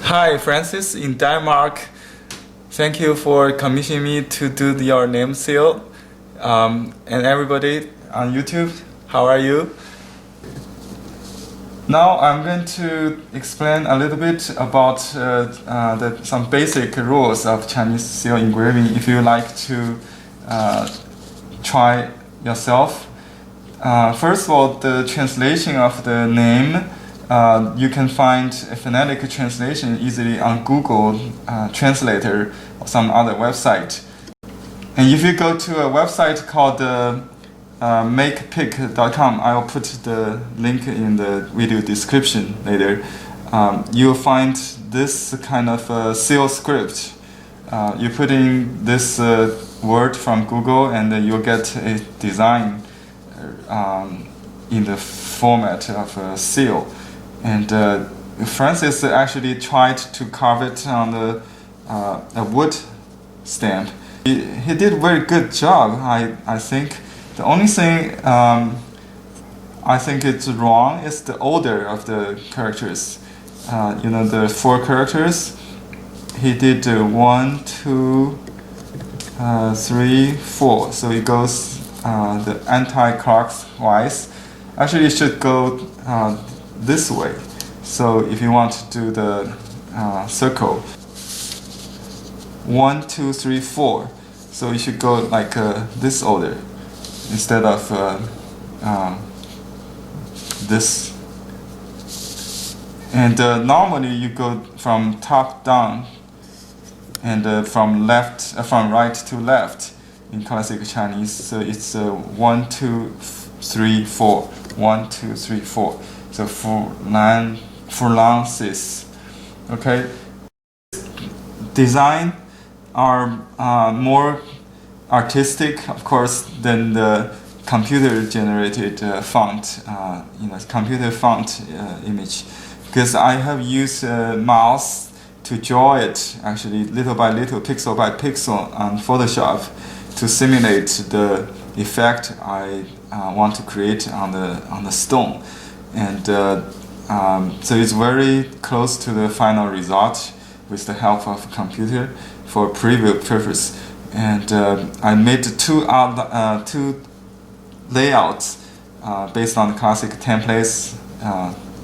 Hi, Francis in Denmark. Thank you for commissioning me to do your name seal. And everybody on YouTube, how are you? Now I'm going to explain a little bit about some basic rules of Chinese seal engraving if you like to try yourself. First of all, the translation of the name, you can find a phonetic translation easily on Google Translator or some other website. And if you go to a website called makepic.com, I'll put the link in the video description later. You'll find this kind of seal script. You put in this word from Google and you'll get a design in the format of a seal. And Francis actually tried to carve it on a wood stamp. He did a very good job, I think. The only thing I think it's wrong is the order of the characters. The 4 characters. He did 1, 2, 3, 4. So it goes the anti-clockwise. Actually, it should go this way. So if you want to do the circle, 1, 2, 3, 4. So you should go like this order instead of this. And normally you go from top down and from right to left in classic Chinese. So it's 1, 2, 3, 4. 1, 2, 3, 4. So phalanxes. Okay. Design are more artistic, of course, than the computer-generated font, computer font image. Because I have used mouse to draw it, actually, little by little, pixel by pixel on Photoshop to simulate the effect I want to create on the stone. And so it's very close to the final result with the help of a computer for preview purpose. And I made two layouts based on the classic templates.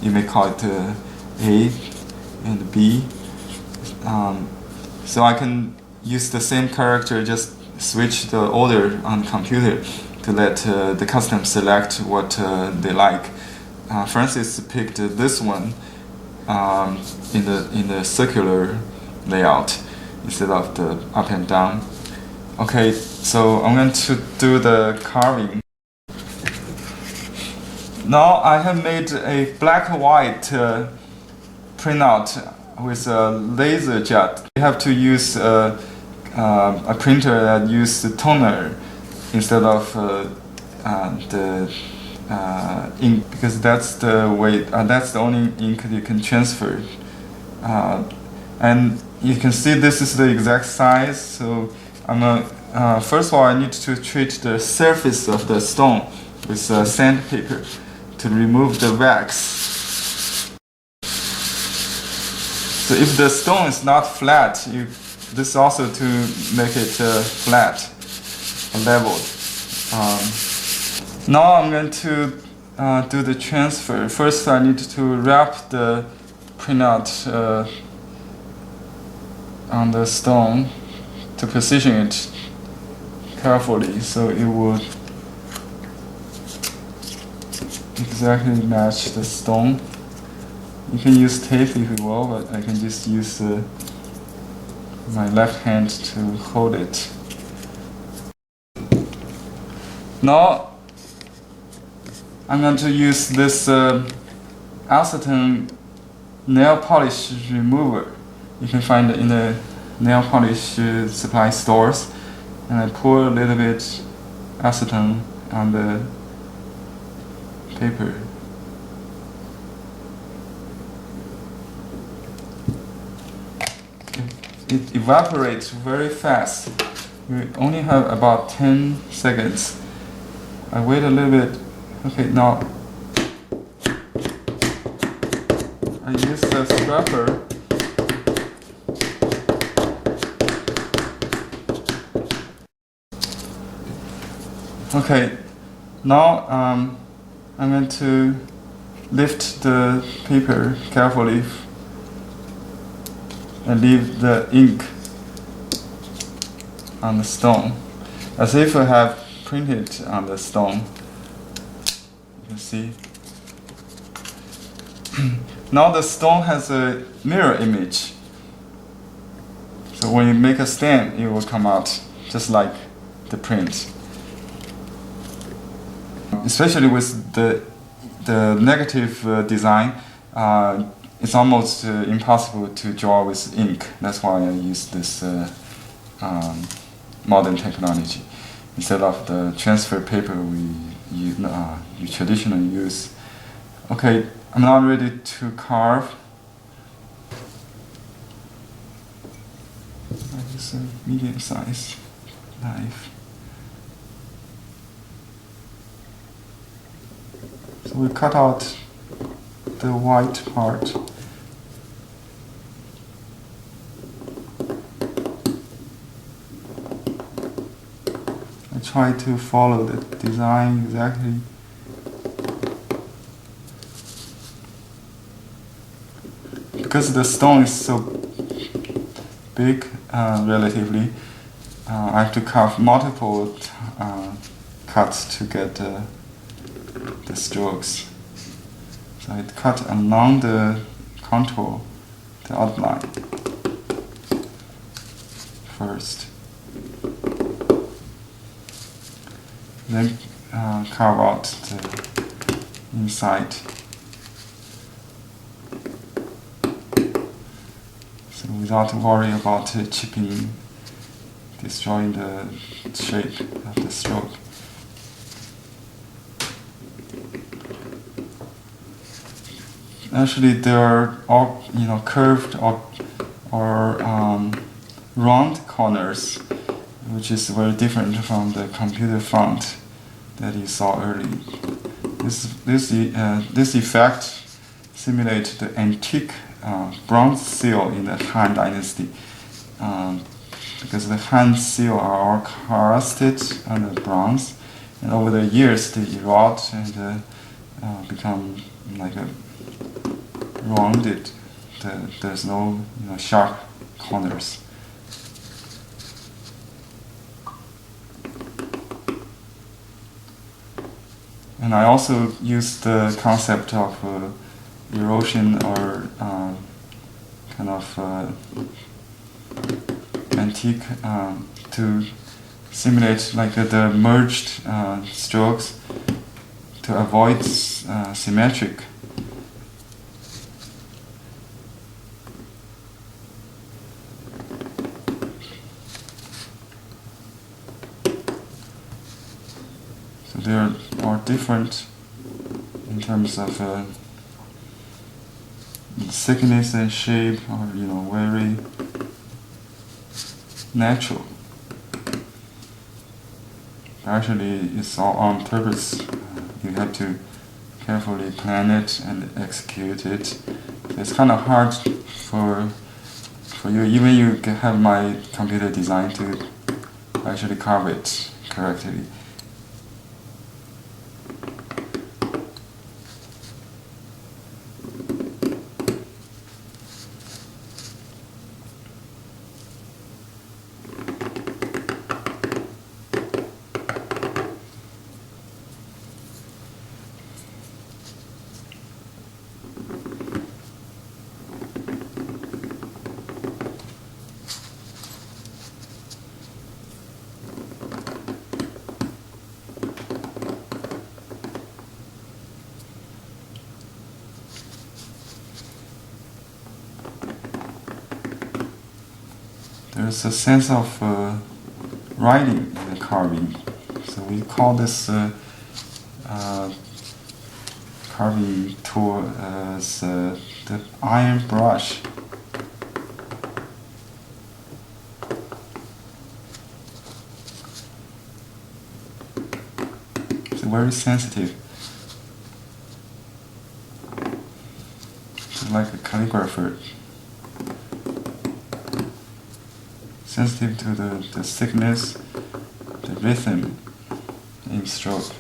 You may call it A and B. So I can use the same character, just switch the order on the computer to let the custom select what they like. Francis picked this one in the circular layout instead of the up and down. Okay, so I'm going to do the carving. Now I have made a black and white printout with a laser jet. You have to use a printer that uses the toner instead of the ink, because that's the way. That's the only ink you can transfer. And you can see this is the exact size. So first of all, I need to treat the surface of the stone with sandpaper to remove the wax. So if the stone is not flat, this also to make it flat, leveled. Now I'm going to do the transfer. First, I need to wrap the printout on the stone to position it carefully so it would exactly match the stone. You can use tape if you will, but I can just use my left hand to hold it. Now I'm going to use this acetone nail polish remover. You can find it in the nail polish supply stores. And I pour a little bit acetone on the paper. It evaporates very fast. We only have about 10 seconds. I wait a little bit. Okay, now I use the scraper Okay, now I'm going to lift the paper carefully and leave the ink on the stone, as if I have printed on the stone. You can see. Now the stone has a mirror image. So when you make a stamp, it will come out just like the print. Especially with the negative design, it's almost impossible to draw with ink. That's why I use this modern technology instead of the transfer paper you traditionally use. Okay, I'm now ready to carve. I use a medium-sized knife. So we cut out the white part. I try to follow the design exactly. Because the stone is so big, relatively, I have to carve multiple cuts to get the strokes. So I cut along the contour, the outline first. Then carve out the inside. So without worry about chipping, destroying the shape of the stroke. Actually, there are all curved or round corners, which is very different from the computer font that you saw earlier. This effect simulates the antique bronze seal in the Han Dynasty, because the Han seal are all crusted on the bronze, and over the years they erode and become like a rounded. There's no sharp corners. And I also use the concept of erosion or kind of antique to simulate like the merged strokes to avoid symmetric. So they are different in terms of thickness and shape, are very natural. Actually, it's all on purpose. You have to carefully plan it and execute it. It's kind of hard for you, even you have my computer design, to actually carve it correctly. There's a sense of writing in the carving, so we call this carving tool as the iron brush. It's very sensitive. It's like a calligrapher. Sensitive to the thickness, the rhythm in stroke.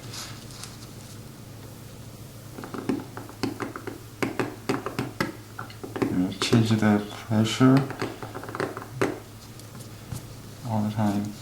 Change the pressure all the time.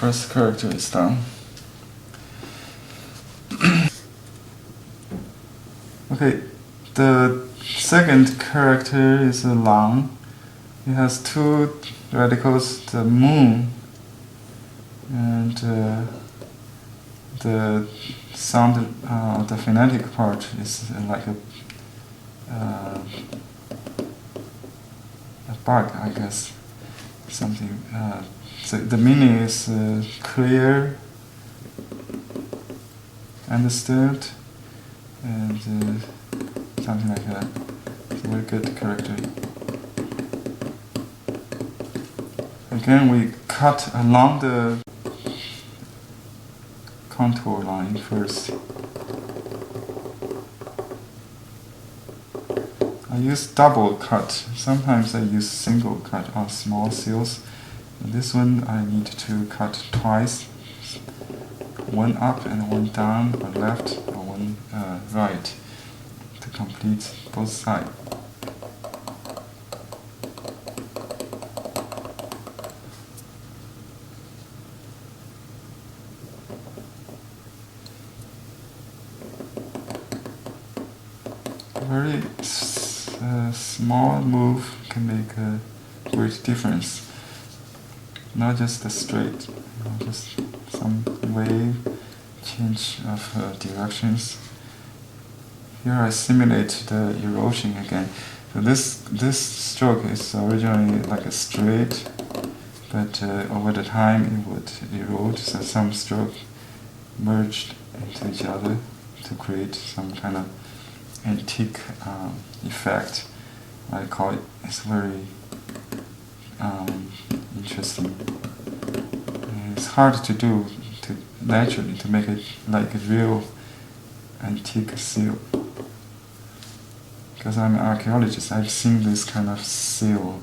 First character is done. Okay, the second character is a lang. It has two radicals, the moon and the sound, the phonetic part is like a bug, I guess, something. So the meaning is clear, understood, and something like that. It's a very good character. Again, we cut along the contour line first. I use double cut. Sometimes I use single cut on small seals. This one I need to cut twice, one up and one down, one left or one right, to complete both sides. A very small move can make a great difference. Not just a straight, just some wave, change of directions. Here I simulate the erosion again. So this stroke is originally like a straight, but over the time it would erode, so some stroke merged into each other to create some kind of antique effect. I call it, it's very interesting. It's hard to do naturally to make it like a real antique seal. Because I'm an archaeologist, I've seen this kind of seal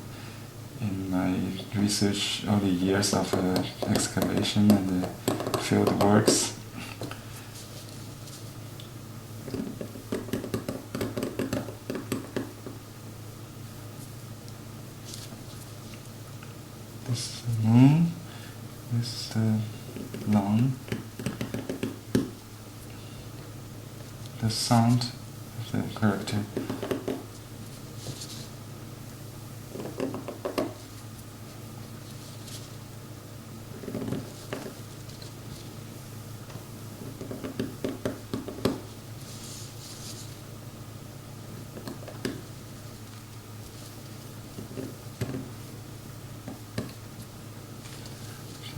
in my research early years of excavation and field works. This is the moon, this is the lang, the sound of the character.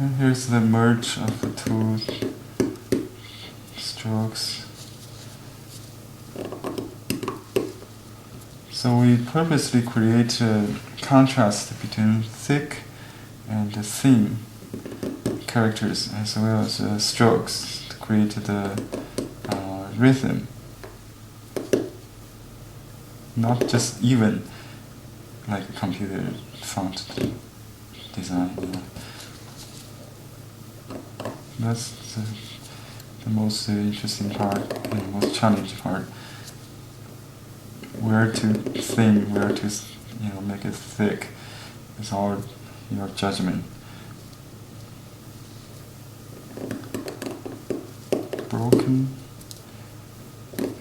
And here's the merge of the two strokes. So we purposely create a contrast between thick and thin characters as well as strokes to create the rhythm. Not just even like a computer font design. You know. That's the most interesting part and the most challenging part. Where to thin, where to make it thick, is all your judgment. Broken. Okay.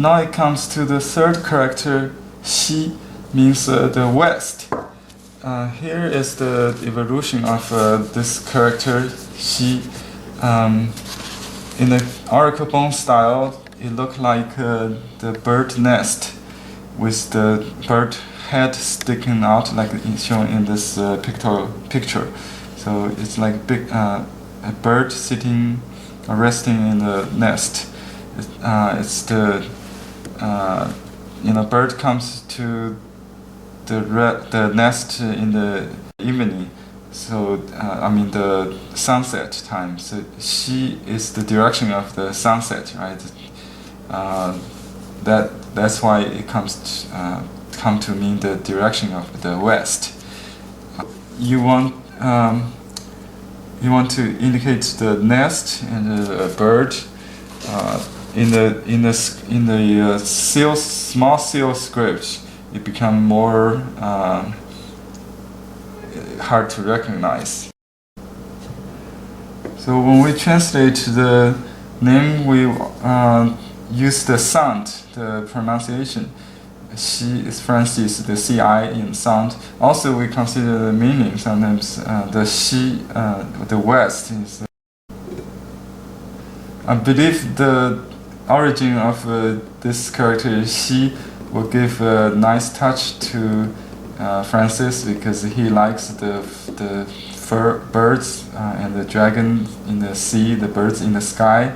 now it comes to the third character, xi, means the west. Here is the evolution of this character, xi. In the oracle bone style, it looked like the bird nest with the bird head sticking out, like shown in this picture. So it's like a bird sitting, resting in the nest. It's the bird comes to the nest in the evening. So the sunset time. So xi is the direction of the sunset, right? That's why it come to mean the direction of the west. You want to indicate the nest and the bird. In the small seal script, it become more hard to recognize. So when we translate the name, we use the sound, the pronunciation. Xi is Francis, the CI in sound. Also, we consider the meaning. Sometimes the xi, the west, is. I believe the origin of this character xi will give a nice touch to Francis, because he likes the birds and the dragon in the sea, the birds in the sky.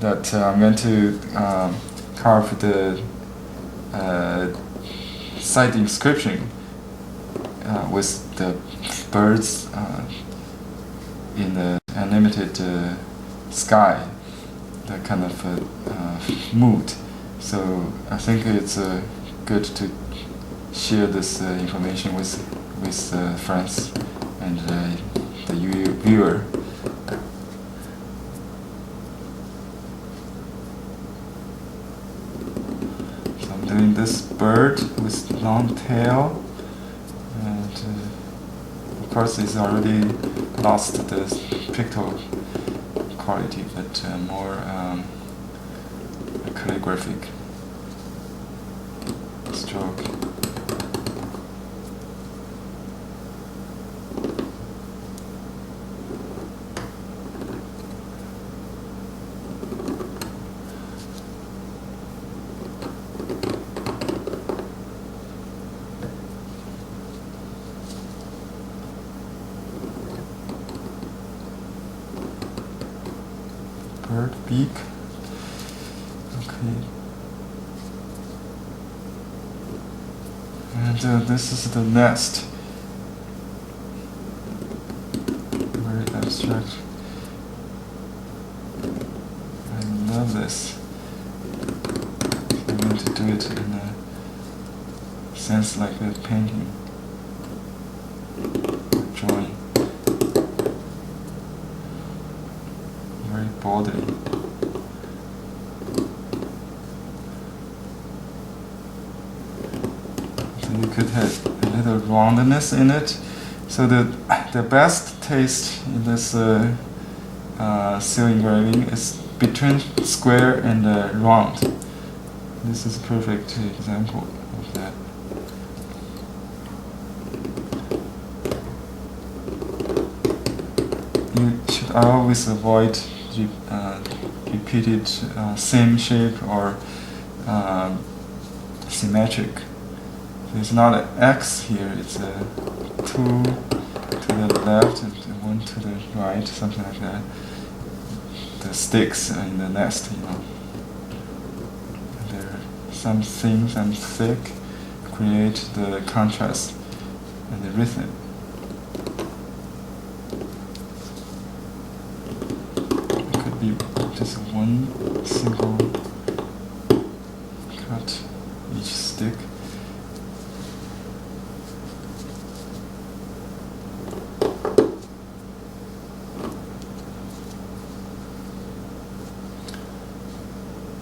That I'm going to carve the side inscription with the birds in the unlimited sky, that kind of mood. So I think it's good to share this information with friends and the viewer. So I'm doing this bird with long tail, and of course it's already lost the pictorial quality, but more calligraphic stroke. Bird beak. Okay. And this is the nest. Very abstract. I love this. I'm going to do it in a sense like a painting, drawing. Very boldly. So you could have a little roundness in it. So the best taste in this seal engraving is between square and round. This is a perfect example of that. You should always avoid repeated same shape or symmetric. So it's not an X here, it's a 2 to the left and 1 to the right, something like that. The sticks in the nest, There are some thin, some thick, create the contrast and the rhythm. Just one single cut each stick.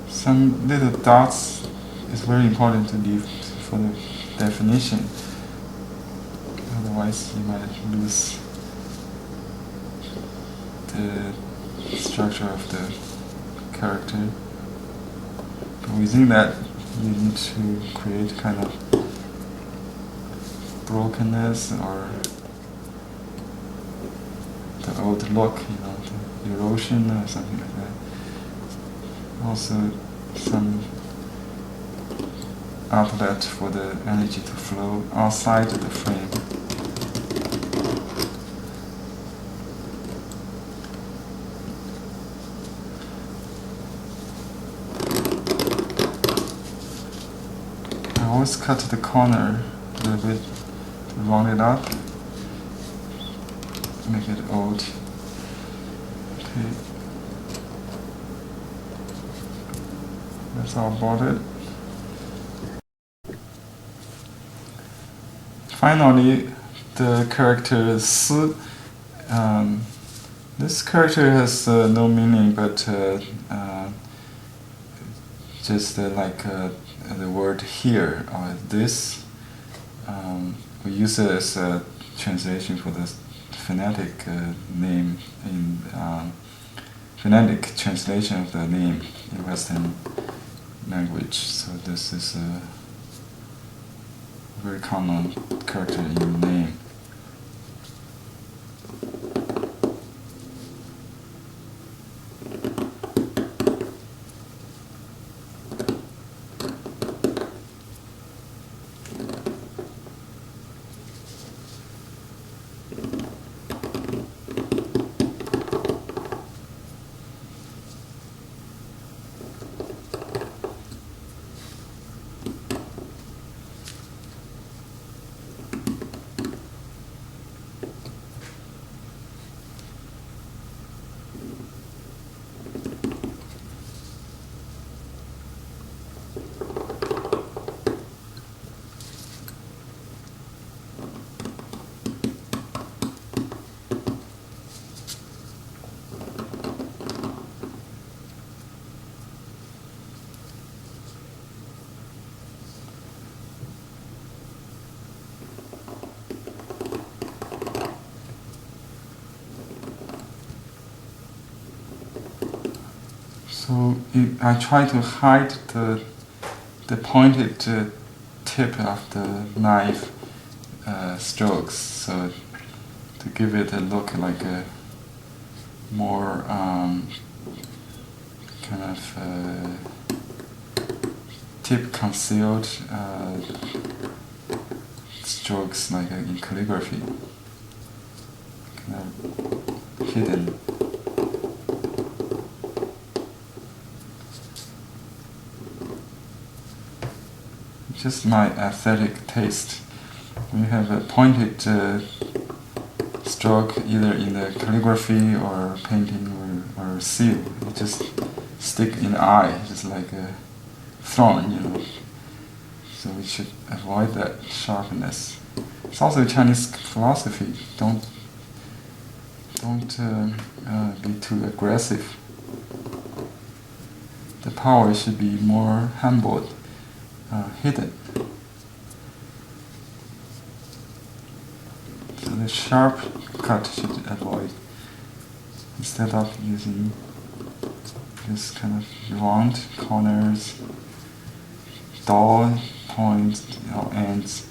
Some little dots is very important to leave for the definition. Otherwise, you might lose the structure of the character. But within that, you need to create kind of brokenness or the old look, the erosion or something like that. Also some outlet for the energy to flow outside the frame. I always cut the corner a little bit to round it up, make it old. Okay. That's all about it. Finally, the character S. This character has no meaning, but just like the word here or this. We use it as a translation for the phonetic name in phonetic translation of the name in Western language. So this is a very common character in name. So I try to hide the pointed tip of the knife strokes, so to give it a look like a more kind of tip concealed strokes, like in calligraphy, kind of hidden. Just my aesthetic taste. When you have a pointed stroke, either in the calligraphy or painting or seal, it just stick in the eye, just like a thorn, So we should avoid that sharpness. It's also Chinese philosophy. Don't be too aggressive. The power should be more humbled. Hidden. So the sharp cut should avoid, instead of using this kind of round corners, dull points, ends.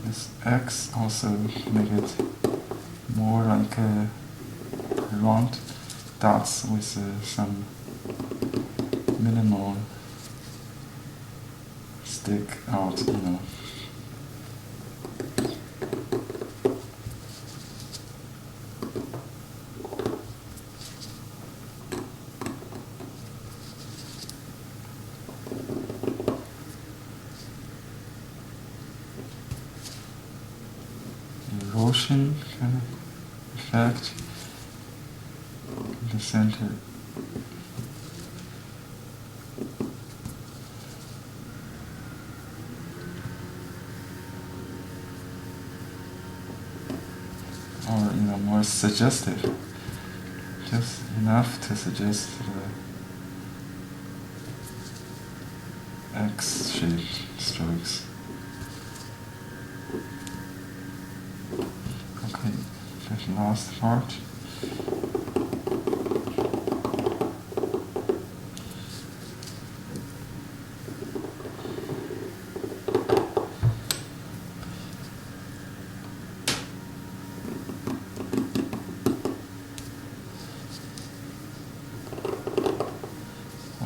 This X also make it more like a round dots with some minimal stick out, Erosion kind of effect in the center. Or more suggestive, just enough to suggest the X-shaped strokes. Okay, the last part.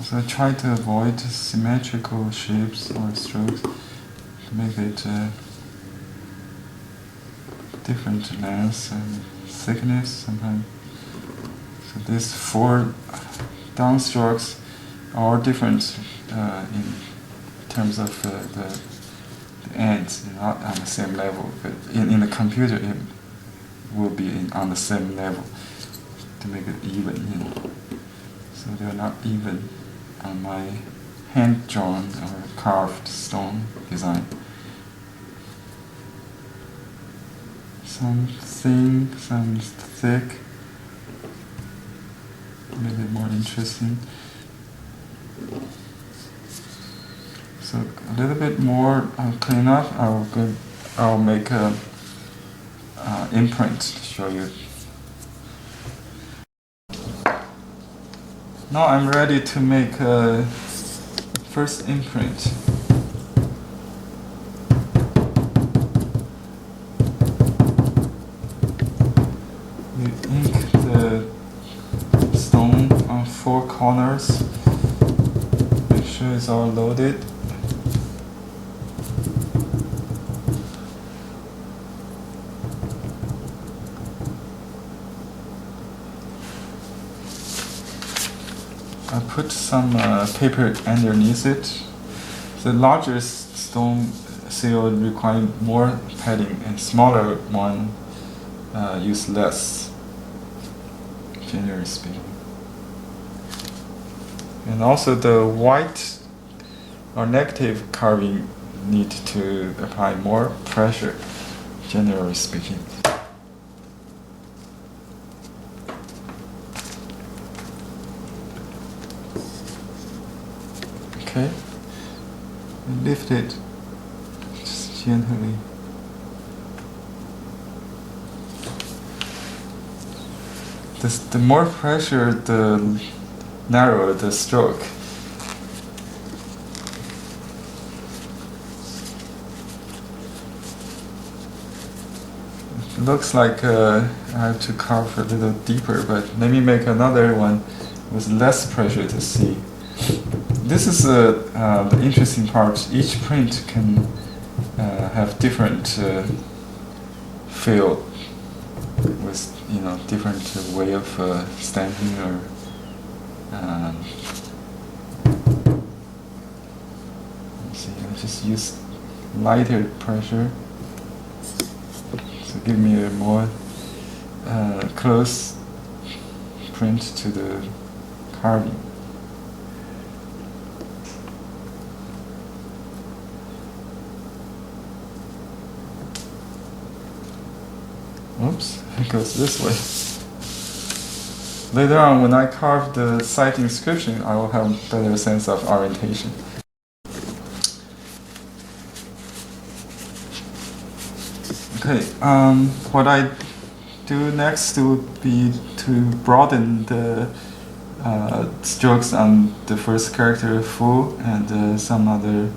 So I try to avoid symmetrical shapes or strokes to make it different lengths and thickness sometimes. So these 4 downstrokes are different in terms of the ends, not on the same level, but in the computer it will be on the same level to make it even, So they're not even on my hand-drawn or carved stone design. Some thin, some thick, make it more interesting. So a little bit more clean up. I'll make a imprint to show you. Now I'm ready to make a first imprint. You ink the stone on 4 corners. Make sure it's all loaded. I put some paper underneath it. The larger stone seal require more padding, and smaller one use less, generally speaking. And also the white or negative carving need to apply more pressure, generally speaking. Okay, and lift it just gently. The more pressure, the narrower the stroke. It looks like I have to carve a little deeper, but let me make another one with less pressure to see. This is the interesting part. Each print can have different feel with different way of stamping or let's see. I just use lighter pressure to give me a more close print to the carving. Oops, it goes this way. Later on, when I carve the site inscription, I will have a better sense of orientation. Okay, what I do next would be to broaden the strokes on the first character full and some other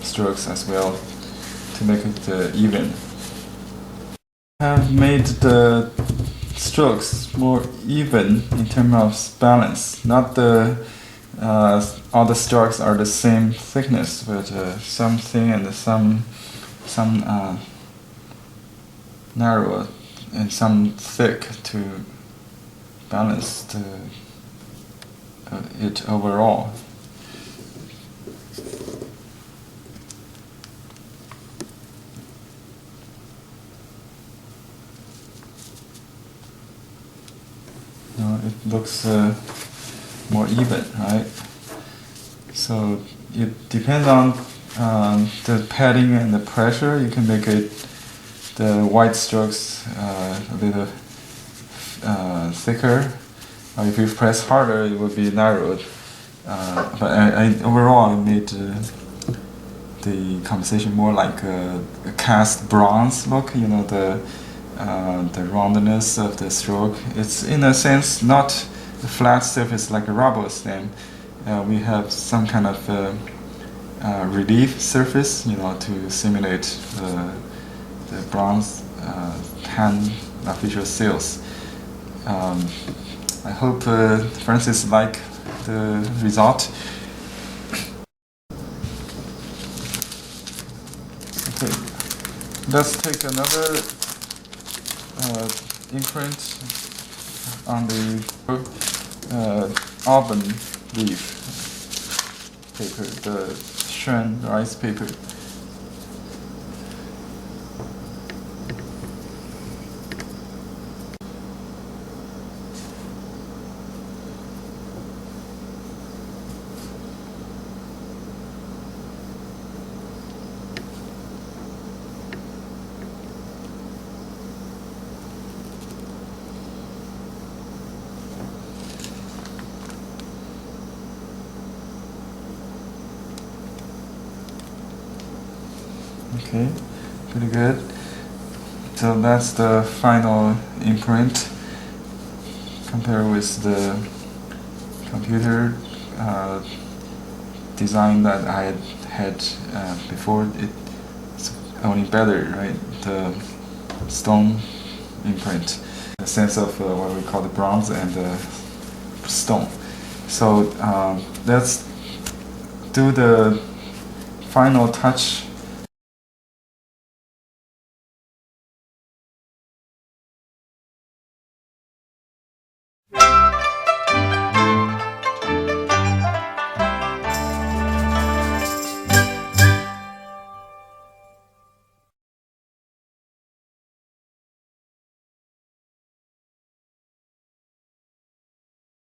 strokes as well to make it even. I have made the strokes more even in terms of balance. Not all the strokes are the same thickness, but some thin and some narrower and some thick to balance it overall. It looks more even, right? So it depends on the padding and the pressure. You can make it the white strokes a little thicker, or if you press harder, it will be narrowed. But overall I made the composition more like a cast bronze look. The roundness of the stroke. It's in a sense not a flat surface like a rubber stamp. We have some kind of relief surface, to simulate the bronze hand official seals. I hope Francis like the result. Okay, let's take another imprint on the almond leaf paper, the Shen rice paper. Okay, pretty good. So that's the final imprint. Compared with the computer design that I had before, it's only better, right? The stone imprint, the sense of what we call the bronze and the stone. So let's do the final touch